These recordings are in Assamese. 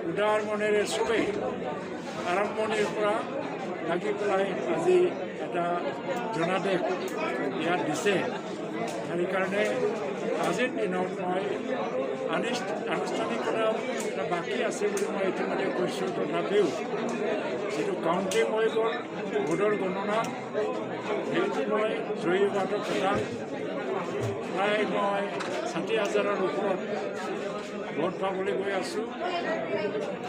উদাৰ মনেৰে চবেই আৰম্ভণিৰ পৰা লাগি পেলাই আজি এটা জনাদেশ ইয়াত দিছে। সেইকাৰণে আজিৰ দিনত মই আনুষ্ঠানিকতা এটা বাকী আছে বুলি মই ইতিমধ্যে কৈছোঁ। তথাপিও যিটো কাউণ্টিং হৈ গ'ল, ভোটৰ গণনা, সেইটো মই জয়ী হোৱাটো কথা প্ৰায় মই 60,000ৰ ওপৰত ভোট পাবলৈ গৈ আছোঁ।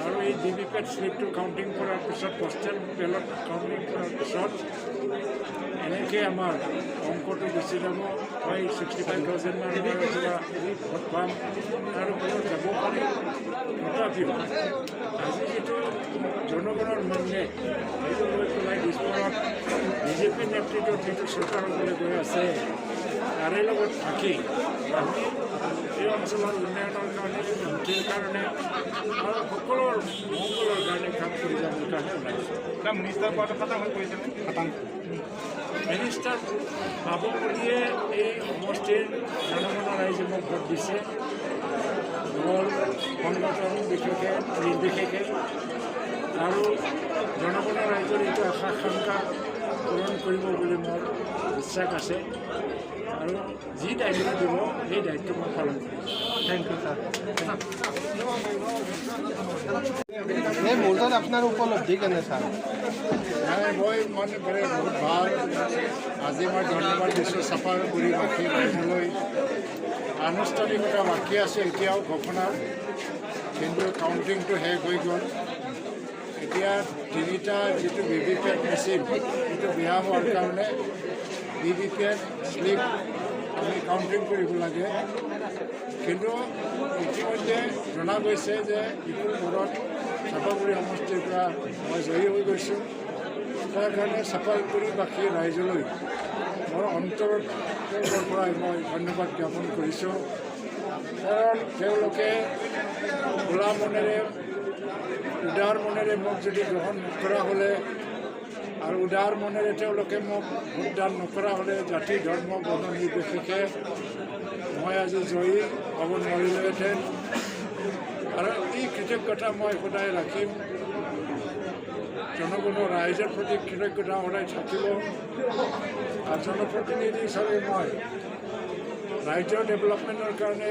আৰু এই ভিভিপেট শ্লিপটো কাউণ্টিং কৰাৰ পিছত, পষ্টেল বেলট কাউণ্টিং কৰাৰ পিছত এনেকৈ আমাৰ অংকটো গুচি যাব। হয় 65,000 মানৰ কিবা ভোট পাম, তাৰ ওপৰত যাব পাৰি। তথাপিও আজি যিটো জনগণৰ মেণ্ডেট সেইটো লৈ পেলাই দিছপুৰত বিজেপি নেতৃত্বত যিটো চৰকাৰ হ'বলৈ গৈ আছে, তাৰে লগত থাকি আমি এই অঞ্চলৰ উন্নয়নৰ কাৰণে, শান্তিৰ কাৰণে আৰু সকলোৰ মংগলৰ কাৰণে কাম কৰি যাবৰ কাৰণে ওলাইছোঁ। মিনিষ্টাৰ পোৱাটো খাটাং হৈ পৰিছে মিনিষ্টাৰ পাব বুলিয়ে এই সমষ্টিৰ জনগণৰ ৰাইজে মোক ভোট দিছে। দল সংগঠন নিৰ্বিশেষে আৰু জনগণৰ ৰাইজৰ এইটো আশা আকাংক্ষা পূৰণ কৰিব বুলি মোৰ বিশ্বাস আছে। আৰু যি দায়িত্ব দিব সেই দায়িত্ব মই পালন কৰিম। Thank you sir. এই মুহূৰ্তত আপোনাৰ উপলব্ধি কেনে ছাৰ? মই মানে বহুত ভাল। আজি মই ধন্যবাদ দিছোঁ চাপাগুৰি বাসী ৰাইজলৈ। আনুষ্ঠানিকতা বাকী আছে এতিয়াও ঘোষণা, কিন্তু কাউণ্টিংটো শেষ হৈ গ'ল। এতিয়া 3টা যিটো ভিভিপেট মেচিন সেইটো বেয়া হোৱাৰ কাৰণে ভিভিপেট শ্লিপ আমি কাউণ্টিং কৰিব লাগে। কিন্তু ইতিমধ্যে জনা গৈছে যে ইটোৰ ঘৰত চাপাগুৰি সমষ্টিৰ পৰা মই জয়ী হৈ গৈছোঁ। তাৰ কাৰণে চাপাগুৰিবাসী ৰাইজলৈ মোৰ অন্তৰৰ পৰাই মই ধন্যবাদ জ্ঞাপন কৰিছোঁ। কাৰণ তেওঁলোকে খোলা মনেৰে, উদাৰ মনেৰে মোক যদি গ্ৰহণ নকৰা হ'লে আৰু উদাৰ মনেৰে তেওঁলোকে মোক ভোটদান নকৰা হ'লে জাতি ধৰ্ম বৰ্ণ নিৰ্বিশেষে মই আজি জয়ী হ'ব নোৱাৰিলোহেঁতেন। আৰু এই কৃতজ্ঞতা মই সদায় ৰাখিম। জনগণৰ ৰাইজৰ প্ৰতি কৃতজ্ঞতা সদায় থাকিব। আৰু জনপ্ৰতিনিধি হিচাপে মই ৰাজ্যৰ ডেভেলপমেণ্টৰ কাৰণে,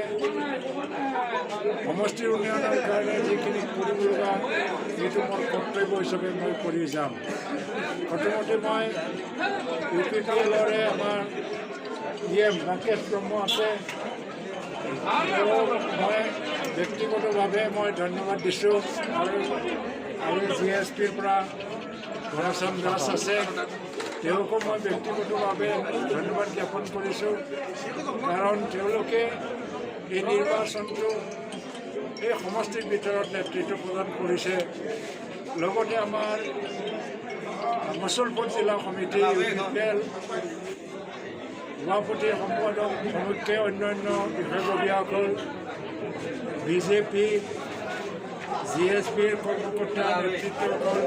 সমষ্টিৰ উন্নয়নৰ কাৰণে যিখিনি কৰিব লগা সেইটো মোৰ কৰ্তব্য হিচাপে মই কৰি যাম। প্ৰথমতে মই UPPLৰে আমাৰ ৰাকেশ ব্ৰহ্ম আছে, মই ব্যক্তিগতভাৱে মই ধন্যবাদ দিছোঁ। আৰু GSPৰ পৰা ঘনশ্যাম দাস আছে, তেওঁকো মই ব্যক্তিগতভাৱে ধন্যবাদ জ্ঞাপন কৰিছোঁ। কাৰণ তেওঁলোকে এই নিৰ্বাচনটো এই সমষ্টিৰ ভিতৰত নেতৃত্ব প্ৰদান কৰিছে। লগতে আমাৰ মুছলপুৰ জিলা সমিতি, UPPL সভাপতি সম্পাদক সমুখে অন্যান্য বিষয়ববীয়াসকল, বিজেপি, GSPৰ কৰ্মকৰ্তা নেতৃত্বসকল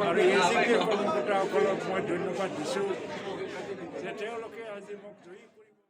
আৰু AGPৰ কৰ্মকৰ্তাসকলক মই ধন্যবাদ দিছোঁ যে তেওঁলোকে আজি মোক জয়ী